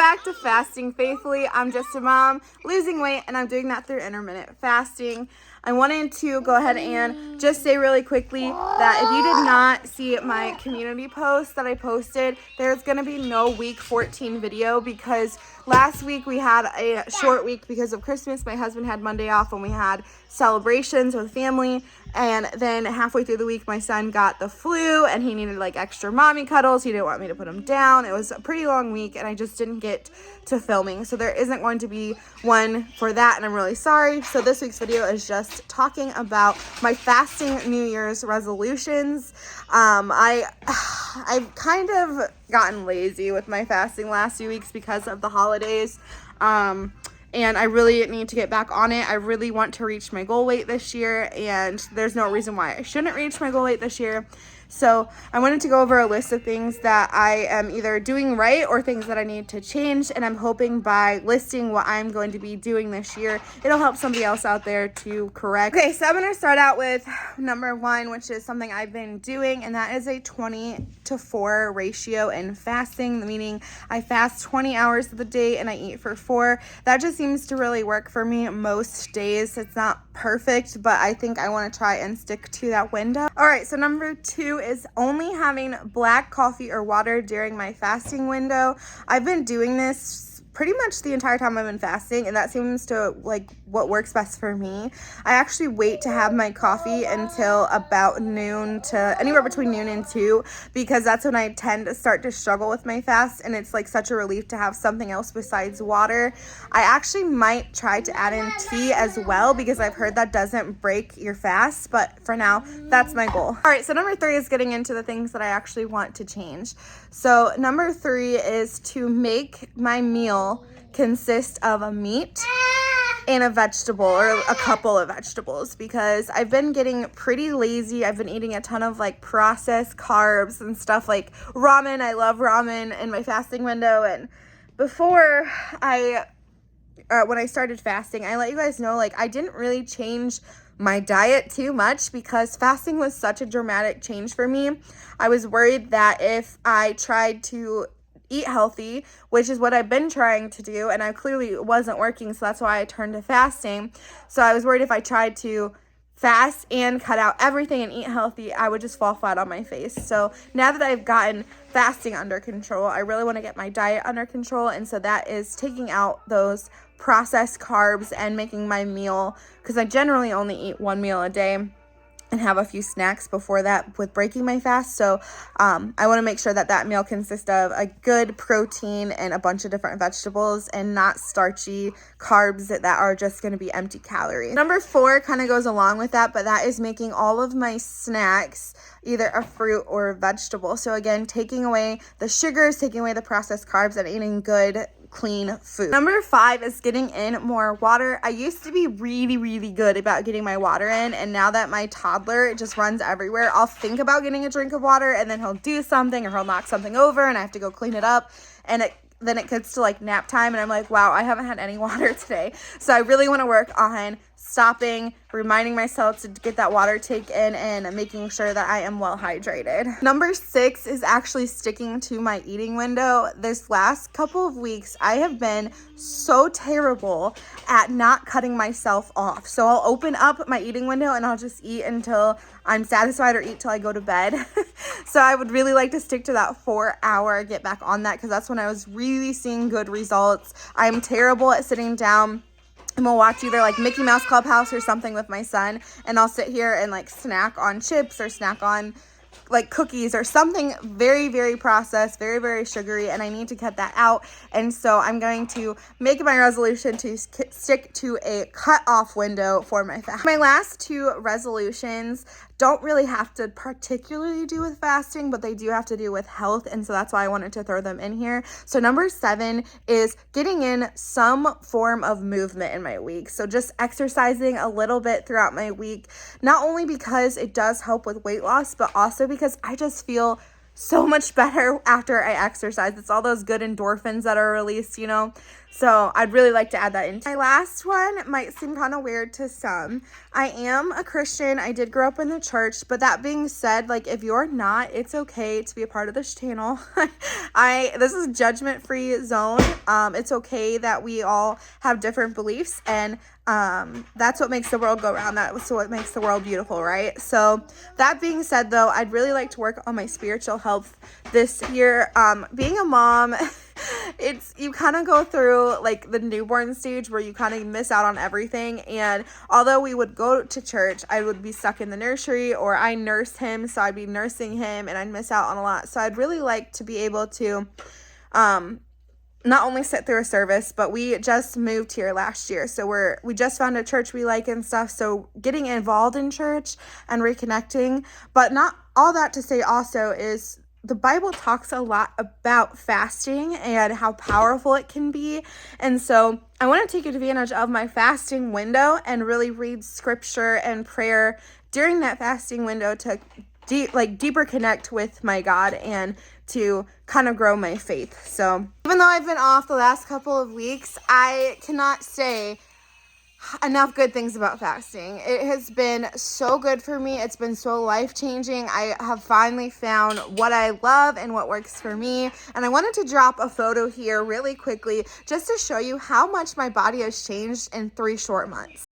back to Fasting Faithfully. I'm just a mom losing weight, and I'm doing that through intermittent fasting. I wanted to go ahead and just say really quickly that if you did not see my community post that I posted, there's going to be no week 14 video because last week we had a short week because of Christmas. My husband had Monday off and we had celebrations with family. And then halfway through the week, my son got the flu and he needed like extra mommy cuddles. He didn't want me to put him down. It was a pretty long week and I just didn't get to filming. So there isn't going to be one for that and I'm really sorry. So this week's video is just talking about my fasting New Year's resolutions. I've kind of gotten lazy with my fasting last few weeks because of the holidays. And I really need to get back on it. I really want to reach my goal weight this year, and there's no reason why I shouldn't reach my goal weight this year. So I wanted to go over a list of things that I am either doing right or things that I need to change, and I'm hoping by listing what I'm going to be doing this year, it'll help somebody else out there to correct. Okay, so I'm going to start out with number one, which is something I've been doing, and that is a 20-4 ratio in fasting, meaning I fast 20 hours of the day and I eat for 4. That just seems to really work for me most days. It's not perfect, but I think I want to try and stick to that window. All right, so number 2 is only having black coffee or water during my fasting window. I've been doing this pretty much the entire time I've been fasting, and that seems to like what works best for me. I actually wait to have my coffee until about noon to anywhere between noon and 2 because that's when I tend to start to struggle with my fast, and it's like such a relief to have something else besides water. I actually might try to add in tea as well because I've heard that doesn't break your fast, but for now that's my goal. All right, so number 3 is getting into the things that I actually want to change. So number 3 is to make my meal consist of a meat and a vegetable or a couple of vegetables because I've been getting pretty lazy. I've been eating a ton of like processed carbs and stuff like ramen. I love ramen in my fasting window, and before when I started fasting, I let you guys know like I didn't really change my diet too much because fasting was such a dramatic change for me. I was worried that if I tried to eat healthy, which is what I've been trying to do, and I clearly wasn't working, so that's why I turned to fasting. So I was worried if I tried to fast and cut out everything and eat healthy, I would just fall flat on my face. So now that I've gotten fasting under control, I really want to get my diet under control, and so that is taking out those processed carbs and making my meal, because I generally only eat one meal a day and have a few snacks before that with breaking my fast. So I want to make sure that that meal consists of a good protein and a bunch of different vegetables and not starchy carbs that are just going to be empty calories. Number 4 kind of goes along with that, but that is making all of my snacks either a fruit or a vegetable. So again, taking away the sugars, taking away the processed carbs, and eating good clean food. Number 5 is getting in more water. I used to be really good about getting my water in, and now that my toddler just runs everywhere, I'll think about getting a drink of water and then he'll do something or he'll knock something over and I have to go clean it up, and then it gets to like nap time and I'm like, wow, I haven't had any water today. So I really want to work on stopping, reminding myself to get that water take in, and making sure that I am well hydrated. Number 6 is actually sticking to my eating window. This last couple of weeks, I have been so terrible at not cutting myself off. So I'll open up my eating window and I'll just eat until I'm satisfied or eat till I go to bed. So I would really like to stick to that 4-hour, get back on that, because that's when I was really seeing good results. I'm terrible at sitting down. I'm gonna watch either like Mickey Mouse Clubhouse or something with my son, and I'll sit here and like snack on chips or snack on like cookies or something very processed, very sugary, and I need to cut that out. And so I'm going to make my resolution to stick to a cut-off window for my fast. My last 2 resolutions don't really have to particularly do with fasting, but they do have to do with health, and so that's why I wanted to throw them in here. So number 7 is getting in some form of movement in my week. So just exercising a little bit throughout my week, not only because it does help with weight loss, but also because I just feel so much better after I exercise. It's all those good endorphins that are released, you know? So I'd really like to add that in. My last one might seem kind of weird to some. I am a Christian. I did grow up in the church, but that being said, like, if you're not, it's okay to be a part of this channel. This is a judgment-free zone. It's okay that we all have different beliefs, and that's what makes the world go round. That's what makes the world beautiful, right? So that being said, though, I'd really like to work on my spiritual health this year. Being a mom, you kind of go through like the newborn stage where you kind of miss out on everything. And although we would go to church, I would be stuck in the nursery, or I nurse him, so I'd be nursing him and I'd miss out on a lot. So I'd really like to be able to not only sit through a service, but we just moved here last year. So we just found a church we like and stuff. So getting involved in church and reconnecting, but not all that to say also is the Bible talks a lot about fasting and how powerful it can be. And so I want to take advantage of my fasting window and really read scripture and prayer during that fasting window to deeper connect with my God and to kind of grow my faith. So even though I've been off the last couple of weeks, I cannot say enough good things about fasting. It has been so good for me. It's been so life-changing. I have finally found what I love and what works for me. And I wanted to drop a photo here really quickly just to show you how much my body has changed in 3 short months.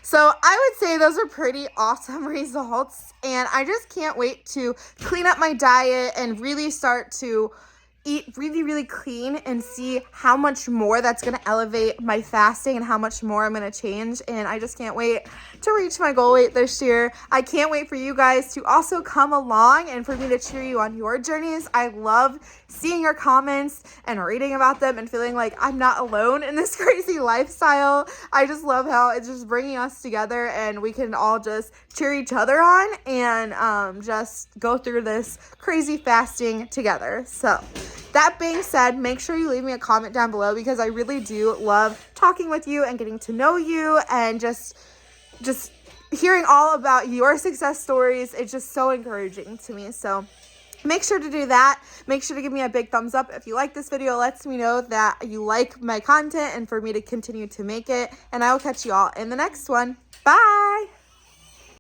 So I would say those are pretty awesome results, and I just can't wait to clean up my diet and really start to eat really, really clean and see how much more that's going to elevate my fasting and how much more I'm going to change. And I just can't wait to reach my goal weight this year. I can't wait for you guys to also come along and for me to cheer you on your journeys. I love seeing your comments and reading about them and feeling like I'm not alone in this crazy lifestyle. I just love how it's just bringing us together and we can all just cheer each other on and just go through this crazy fasting together. So that being said, make sure you leave me a comment down below because I really do love talking with you and getting to know you and just hearing all about your success stories. It's just so encouraging to me. So make sure to do that. Make sure to give me a big thumbs up if you like this video. It lets me know that you like my content and for me to continue to make it. And I will catch you all in the next one. Bye!